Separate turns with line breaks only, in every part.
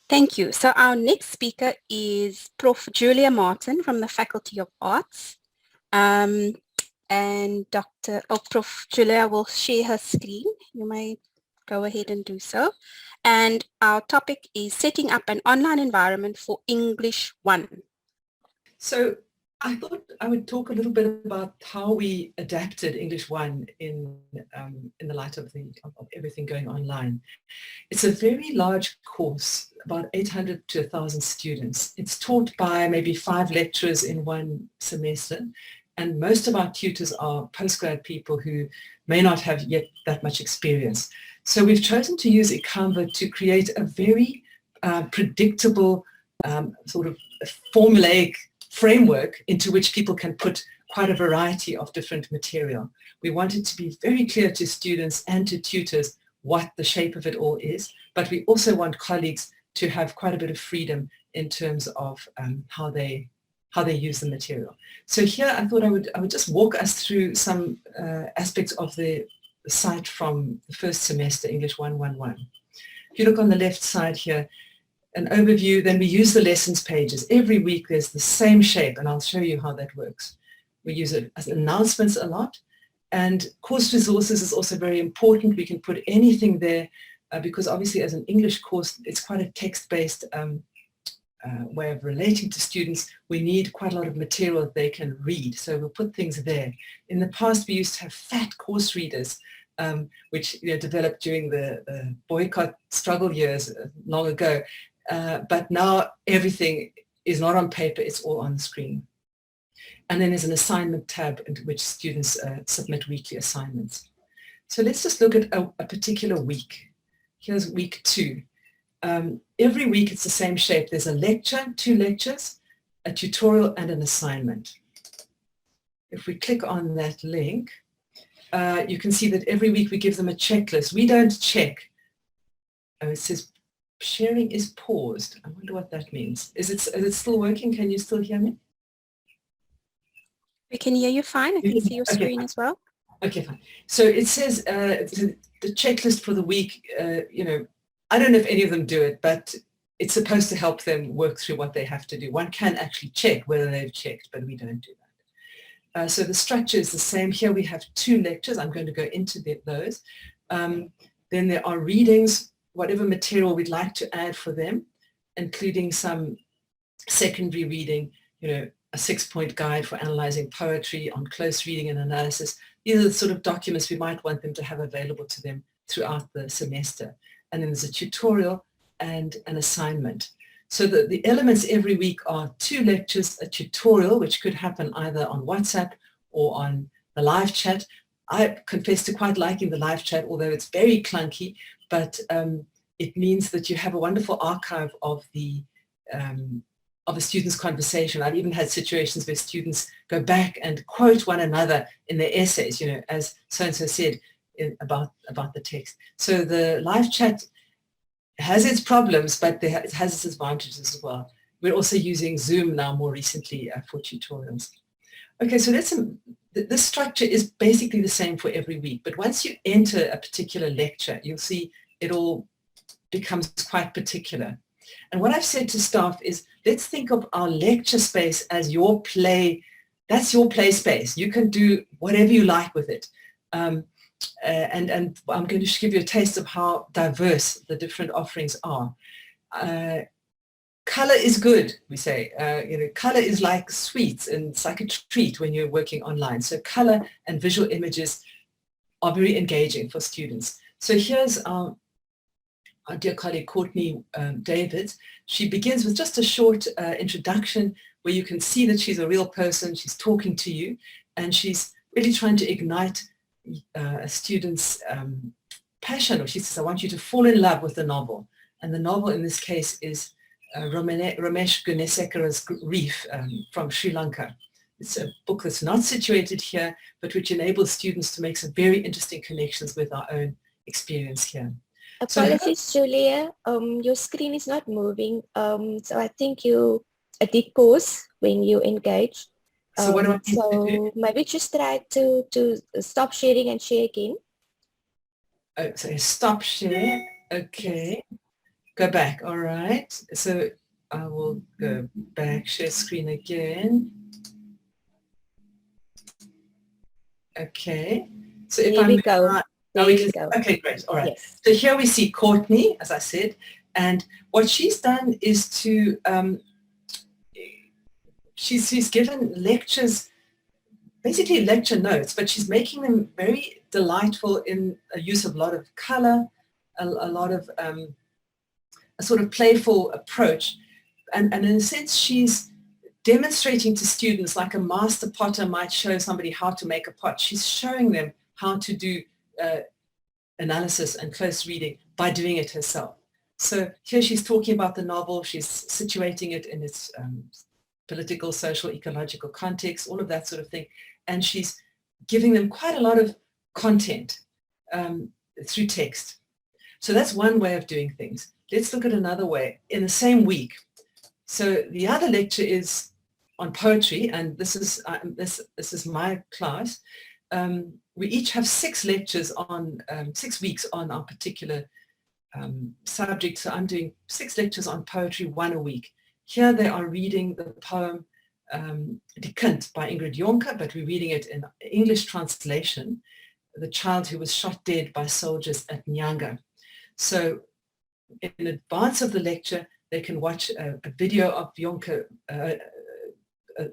Thank you. So our next speaker is Prof. Julia Martin from the Faculty of Arts. And Prof. Julia will share her screen. You may go ahead and do so. And our topic is setting up an online environment for English 1.
So I thought I would talk a little bit about how we adapted English 1 in the light of everything going online. It's a very large course, about 800 to 1,000 students. It's taught by maybe 5 lecturers in one semester, and most of our tutors are postgrad people who may not have yet that much experience. So we've chosen to use Canva to create a very predictable sort of formulaic framework into which people can put quite a variety of different material. We want it to be very clear to students and to tutors what the shape of it all is, but we also want colleagues to have quite a bit of freedom in terms of how they use the material. So here I thought I would just walk us through some aspects of the site from the first semester, English 111. If you look on the left side here, an overview, then we use the lessons pages. Every week there's the same shape, and I'll show you how that works. We use it as announcements a lot, and course resources is also very important. We can put anything there because obviously as an English course, it's quite a text-based way of relating to students. We need quite a lot of material that they can read, so we'll put things there. In the past, we used to have fat course readers, which developed during the boycott struggle years long ago. But now everything is not on paper, it's all on the screen. And then there's an assignment tab in which students submit weekly assignments. So let's just look at a particular week. Here's week 2. Every week it's the same shape. There's a lecture, 2 lectures, a tutorial, and an assignment. If we click on that link, you can see that every week we give them a checklist. We don't check. Oh, it says sharing is paused. I wonder what that means. Is it still working? Can you still hear me?
We can hear you fine. I can see your screen as well.
Okay, fine. So it says the checklist for the week, I don't know if any of them do it, but it's supposed to help them work through what they have to do. One can actually check whether they've checked, but we don't do that. So the structure is the same. Here we have 2 lectures. I'm going to go into those. Then there are readings, whatever material we'd like to add for them, including some secondary reading, a 6-point guide for analyzing poetry, on close reading and analysis. These are the sort of documents we might want them to have available to them throughout the semester. And then there's a tutorial and an assignment. So the elements every week are 2 lectures, a tutorial, which could happen either on WhatsApp or on the live chat. I confess to quite liking the live chat, although it's very clunky, but it means that you have a wonderful archive of a student's conversation. I've even had situations where students go back and quote one another in their essays, as so-and-so said about the text. So the live chat has its problems, but it has its advantages as well. We're also using Zoom now more recently for tutorials. Okay, so this structure is basically the same for every week, but once you enter a particular lecture, you'll see it all becomes quite particular. And what I've said to staff is, let's think of our lecture space as your play. That's your play space. You can do whatever you like with it. And I'm going to give you a taste of how diverse the different offerings are. Color is good, we say. Color is like sweets, and it's like a treat when you're working online. So color and visual images are very engaging for students. So here's our dear colleague Courtney Davids. She begins with just a short introduction where you can see that she's a real person, she's talking to you, and she's really trying to ignite a student's passion. Or she says, I want you to fall in love with the novel. And the novel in this case is Ramesh Gunesekera's Reef from Sri Lanka. It's a book that's not situated here, but which enables students to make some very interesting connections with our own experience here.
Apologies, Julia. Your screen is not moving. So I think you did pause when you engage.
So what do I need
so
to do?
maybe just try to stop sharing and share again.
Oh, so stop share. Okay. Go back. All right. So I will go back, share screen again. Okay. So if
There
I
we
move
go.
around,
There
we
we
can,
go.
okay, great. All right.
Yes.
So here we see Courtney, as I said, and what she's done is to, she's given lectures, basically lecture notes, but she's making them very delightful in a use of a lot of color, a lot of a sort of playful approach. And in a sense, she's demonstrating to students like a master potter might show somebody how to make a pot. She's showing them how to do analysis and close reading by doing it herself. So here she's talking about the novel, she's situating it in its political, social, ecological context, all of that sort of thing. And she's giving them quite a lot of content through text. So that's one way of doing things. Let's look at another way. In the same week, so the other lecture is on poetry, and this is my class. We each have 6 lectures on 6 weeks on our particular subject. So I'm doing 6 lectures on poetry, 1 a week. Here they are reading the poem Die Kind by Ingrid Jonker, but we're reading it in English translation, The Child Who Was Shot Dead by Soldiers at Nyanga. So in advance of the lecture, they can watch a video of Jonker, an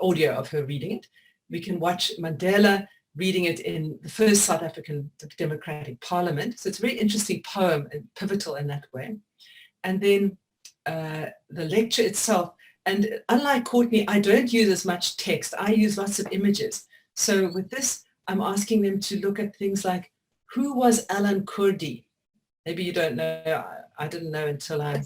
audio of her reading it. We can watch Mandela reading it in the first South African Democratic Parliament. So it's a very interesting poem and pivotal in that way. And then the lecture itself, and unlike Courtney, I don't use as much text. I use lots of images. So with this, I'm asking them to look at things like, who was Alan Kurdi? Maybe you don't know. I didn't know until I...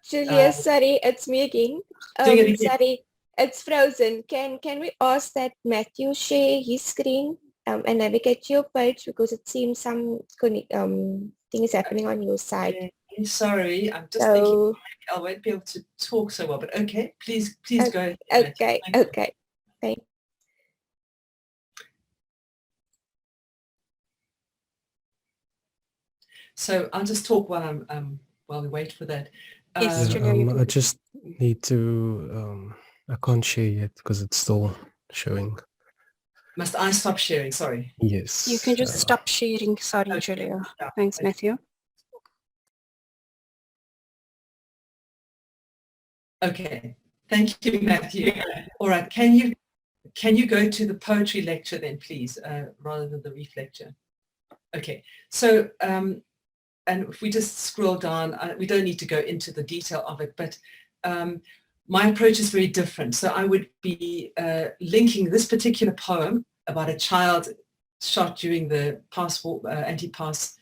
Julia, sorry, it's me again. Sorry, it's frozen. Can we ask that Matthew share his screen and navigate to your page, because it seems some thing is happening on your side.
Okay. Sorry, I'm just thinking I won't be able to talk so well, but okay, please go.
Okay, okay. Thank you.
So I'll just talk while while we wait for that.
Yes, Julia,
I just need to, I can't share yet because it's still showing.
Must I stop sharing? Sorry.
Yes.
you can just stop sharing. Sorry,
Okay.
Julia.
Yeah.
Thanks, Matthew.
Okay. Thank you, Matthew. All right. Can you go to the poetry lecture then, please, rather than the reef lecture? Okay. So, and if we just scroll down, we don't need to go into the detail of it, but my approach is very different. So I would be linking this particular poem about a child shot during the anti-pass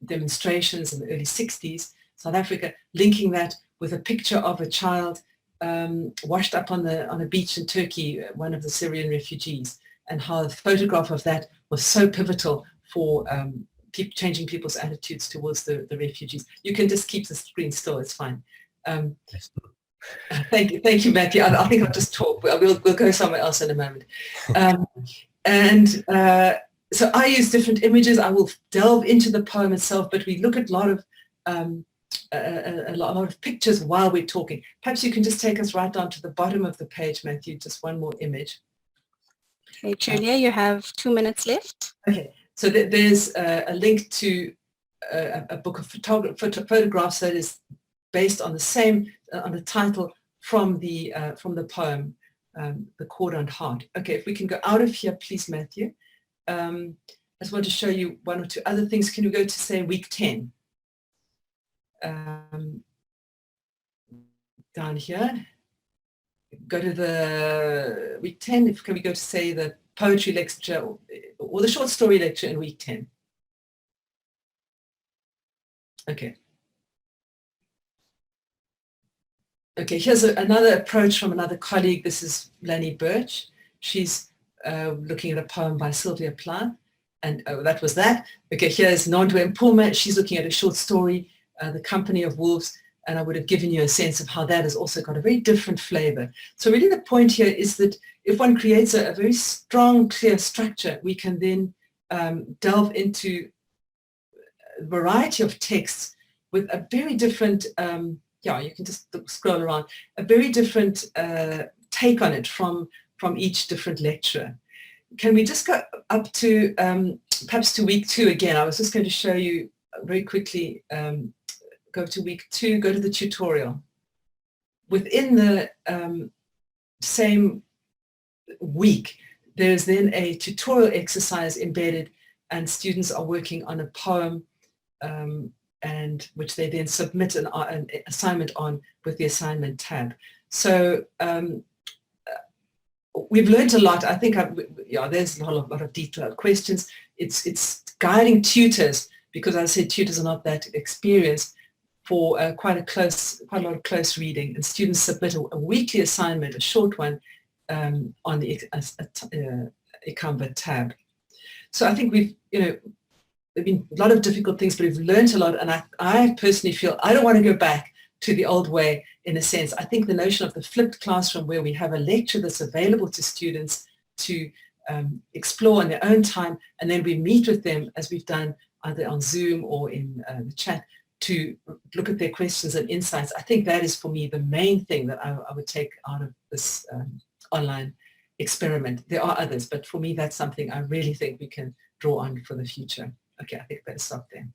demonstrations in the early 60s, South Africa, linking that with a picture of a child washed up on a beach in Turkey, one of the Syrian refugees, and how the photograph of that was so pivotal for changing people's attitudes towards the refugees. You can just keep the screen still, it's fine. Thank you, Matthew. I think I'll just talk. We'll go somewhere else in a moment. So I use different images. I will delve into the poem itself, but we look at a lot of pictures while we're talking. Perhaps you can just take us right down to the bottom of the page, Matthew, just one more image.
Okay, Julia, you have 2 minutes left.
Okay, so there's a link to a book of photographs that is based on the same, on the title from the poem, The Cordoned Heart. Okay, if we can go out of here, please, Matthew. I just want to show you 1 or 2 other things. Can we go to, say, week 10? Down here. Go to the week 10. Can we go to, say, the poetry lecture or the short story lecture in week 10? Okay. Okay, here's another approach from another colleague. This is Lani Birch. She's looking at a poem by Sylvia Plath, and that was that. Okay, here's Nondwe Mpuma. She's looking at a short story, The Company of Wolves, and I would have given you a sense of how that has also got a very different flavor. So really the point here is that if one creates a very strong, clear structure, we can then delve into a variety of texts with a very different, yeah, you can just scroll around, a very different take on it from each different lecturer. Can we just go up to perhaps to week 2 again? I was just going to show you very quickly, go to week 2, go to the tutorial. Within the same week, there's then a tutorial exercise embedded, and students are working on a poem, and which they then submit an assignment on with the assignment tab. So we've learned a lot. I think yeah, there's a lot of detailed questions. It's guiding tutors, because as I said, tutors are not that experienced, for quite a lot of close reading, and students submit a weekly assignment, a short one, on the Canva tab. So I think we've, there've been a lot of difficult things, but we've learned a lot, and I personally feel I don't want to go back to the old way, in a sense. I think the notion of the flipped classroom, where we have a lecture that's available to students to explore in their own time, and then we meet with them, as we've done either on Zoom or in the chat, to look at their questions and insights. I think that is, for me, the main thing that I would take out of this online experiment. There are others, but for me, that's something I really think we can draw on for the future. Okay, I think better stop there.